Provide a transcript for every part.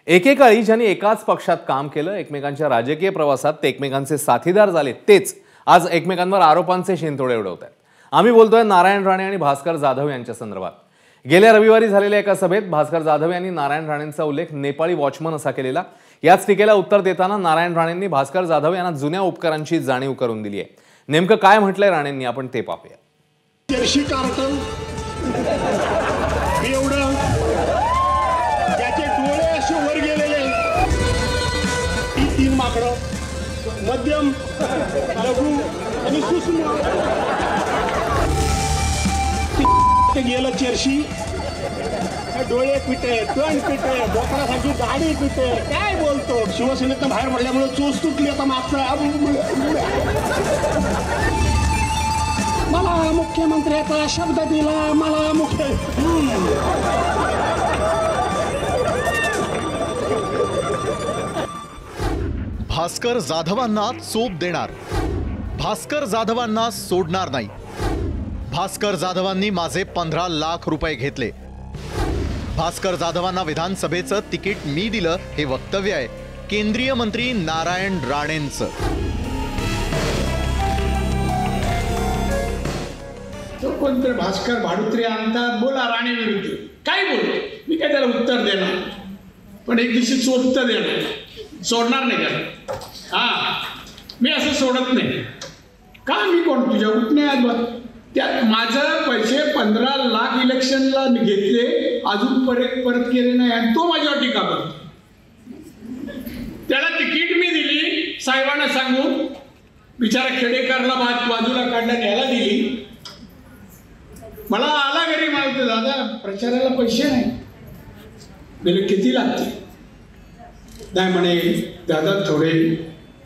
एकेकाळी ज्यांनी एकाच पक्षात काम केलं, एकमेकांच्या राजकीय प्रवासात ते एकमेकांचे साथीदार झाले, तेच आज एकमेकांवर आरोपांचे शिंतोडे उडवत आहेत। आम्ही बोलतोय नारायण राणे आणि भास्कर जाधव यांच्या संदर्भात। गेल्या रविवारी झालेल्या एका सभेत भास्कर जाधव यांनी नारायण राणेंचा उल्लेख नेपाळी वॉचमन असा केलेला। याच टीकेला उत्तर देताना नारायण राणेंनी भास्कर जाधव यांना जुन्या उपकारांची जाणीव करून दिली आहे। नेमकं काय म्हटलंय राणेंनी आपण ते पाहूया। जर्सी कार्टन एवढं त्याचे डोळे असे वर गेलेले, ही तीन माकडं मध्यम, लघु आणि सूक्ष्म गेलं चर्शी, डोळे पिटे, तोंड पिटे, बोकडासारखी गाडी पिटे, काय बोलतो। शिवसेनेतनं बाहेर पडल्यामुळे चोच तुटली आता मागचा। मला मुख्यमंत्र्याचा शब्द दिला, मला भास्कर जाधवांना चोप देणार, भास्कर जाधवांना सोडणार नाही। भास्कर जाधवांनी माझे 15 लाख रुपये घेतले। भास्कर जाधवांना विधानसभेचं तिकीट मी दिलं हे वक्तव्य आहे केंद्रीय मंत्री नारायण राणेंचं। तो कोणतरी भास्कर भाडुत्रे आणतात, बोला राणे विरुद्ध काय बोलतो, मी काय त्याला उत्तर देणार, पण एक दिवशी चोपतं देणार, सोडणार नाही त्याला। हा, मी असं सोडत नाही का, मी कोण तुझ्या उठण्यात त्या माझं पैसे 15 लाख इलेक्शनला घेतले, अजून परत केले नाही आणि तो माझ्यावर टीका करतो। त्याला तिकीट मी दिली साहेबांना सांगून, बिचारा खेडेकरला बाजूला काढण्यात याला दिली। मला आला घरी, मागतो दादा प्रचाराला पैसे नाही, गेले किती लागते, नाही म्हणे दादा थोडे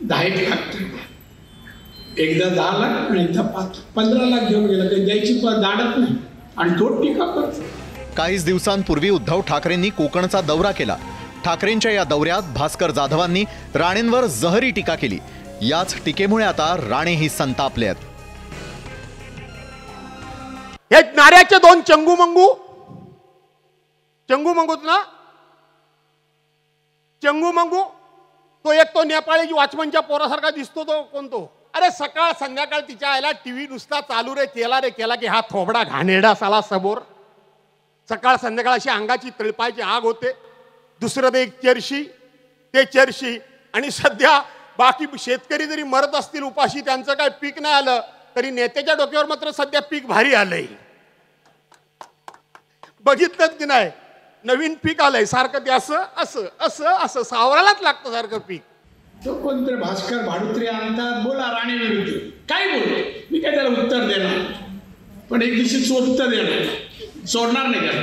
10 लाख, एकदा 10 लाख आणि एकदा 15 लाख घेऊन गेला, काही द्यायची दाडत नाही आणि तो टीका करतो। काहीच दिवसांपूर्वी उद्धव ठाकरेंनी कोकणचा दौरा केला। ठाकरेंच्या या दौऱ्यात भास्कर जाधवांनी राणेंवर जहरी टीका केली। याच टीकेमुळे आता राणेही संतापले आहेत। हे नाऱ्याचे दोन चंगू मंगूत ना, चंगू मंगू, तो एक तो नेपाळी वॉचमनच्या पोरासारखा दिसतो, तो कोणतो, अरे सकाळ संध्याकाळ तिच्या आईला टीव्ही नुसता चालू रे केला की हा थोबडा घाणेरडा साला समोर, सकाळ संध्याकाळ अशी अंगाची तळपायची आग होते। दुसरं ते एक चर्शी आणि सध्या बाकी शेतकरी जरी मरत असतील उपाशी, त्यांचं काय पीक नाही आलं तरी नेत्याच्या डोक्यावर मात्र सध्या पीक भारी आलंय। बघितलं की नाही, नवीन पीक आलंय सारखं, ते असं असं असं असं सावरालाच लागतं सारखं पीक। तो कोणतरी भास्कर भाडुत्रे आणतात, बोला राणे विरुद्ध काय बोलतो, मी काय त्याला उत्तर देणार, पण एक दिवशी चोपतं देणार, सोडणार नाही त्याला।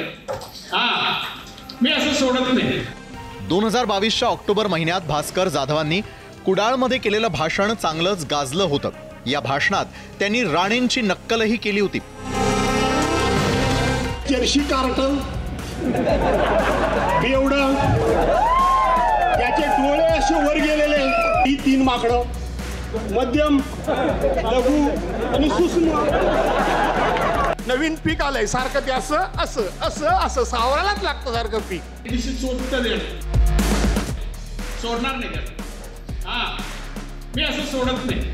हा, मी असं सोडत नाही। 2022च्या ऑक्टोबर महिन्यात भास्कर जाधवांनी कुडाळमध्ये केलेलं भाषण चांगलंच गाजलं होतं। या भाषणात त्यांनी राणेंची नक्कलही केली होती। जर्सी कार्टन एवढं त्याचे डोळे असे वर गेलेले, ही तीन माकडं मध्यम, लघु आणि सूक्ष्म नवीन पीक आलंय सारखं, ते असं असं असं असं सावरालाच लागतं सारखं पीक। दिवशी चोपतं देणार, सोडणार नाही त्याला। हा, मी असं सोडत नाही।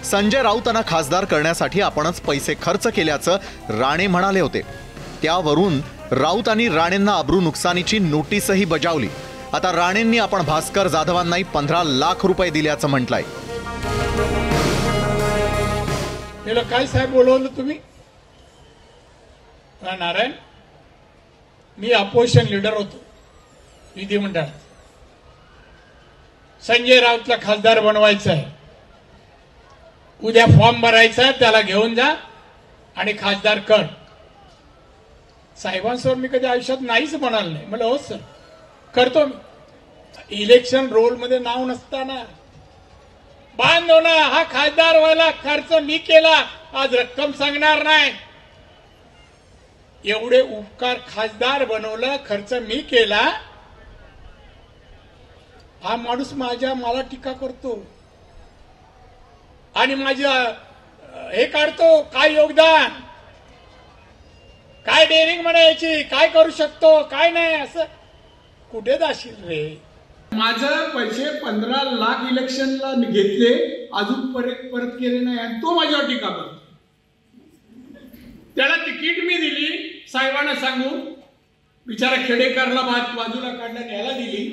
संजय राऊतांना खासदार करण्यासाठी आपणच पैसे खर्च केल्याचं राणे म्हणाले होते। त्यावरून राऊत आणि राणेंना अब्रू नुकसानीची नोटीसही बजावली। आता राणेंनी आपण भास्कर जाधवांनाही 15 लाख रुपये दिल्याचं म्हटलंय। त्याला काय साहेब बोलवलं तुम्ही? नारायण, मी अपोजिशन लीडर होतो विधिमंडळात, संजय राऊतला खासदार बनवायचं आहे, उद्या फॉर्म भरायचा आहे, त्याला घेऊन जा आणि खासदार कर। साहेबांसमोर मी कधी आयुष्यात नाहीच म्हणाल नाही, म्हणलं हो सर करतो मी। इलेक्शन रोल मध्ये नाव नसताना बांधव ना, हा खासदार व्हायला खर्च मी केला, आज रक्कम सांगणार नाही, एवढे उपकार, खासदार बनवलं, खर्च मी केला, हा माणूस मला टीका करतो आणि माझ्या हे काढतो, काय योगदान, काय डेअरिंग म्हणायची, काय करू शकतो, काय नाही, असं कुठे जाशील रे? माझं पैसे 15 लाख इलेक्शनला घेतले, अजून परत केले नाही आणि तो माझ्यावर टीका करतो. त्याला तिकीट मी दिली साहेबांना सांगून, बिचारा खेडेकरला बाजूला काढण्यात यायला दिली.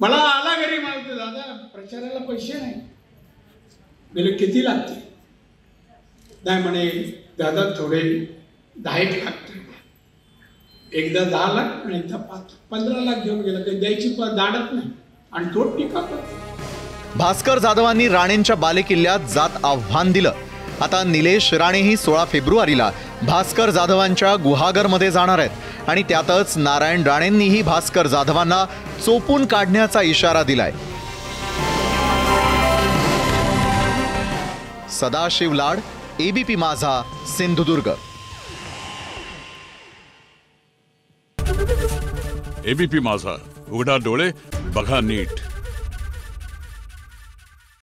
मला आला घरी, मागतो दादा प्रचाराला पैसे नाही. गेले किती लागते? नाही म्हणे दादा थोडे 10 लाख. एकदा 10 लाख आणि एकदा 15 लाख घेऊन गेला. काही द्यायची दाडत नाही आणि तो टीका करतो. भास्कर जाधवांनी राणेंच्या बालेकिल्ल्यात जात आव्हान दिलं. आता निलेश राणेही 16 फेब्रुवारीला भास्कर जाधवांच्या गुहागरमध्ये जाणार आहेत आणि त्यातच नारायण राणेंनीही भास्कर जाधवांना चोपून काढण्याचा इशारा दिलाय. सदाशिव लाड, एबीपी माझा, सिंधुदुर्ग. एबीपी माझा, उघडा डोळे बघा नीट.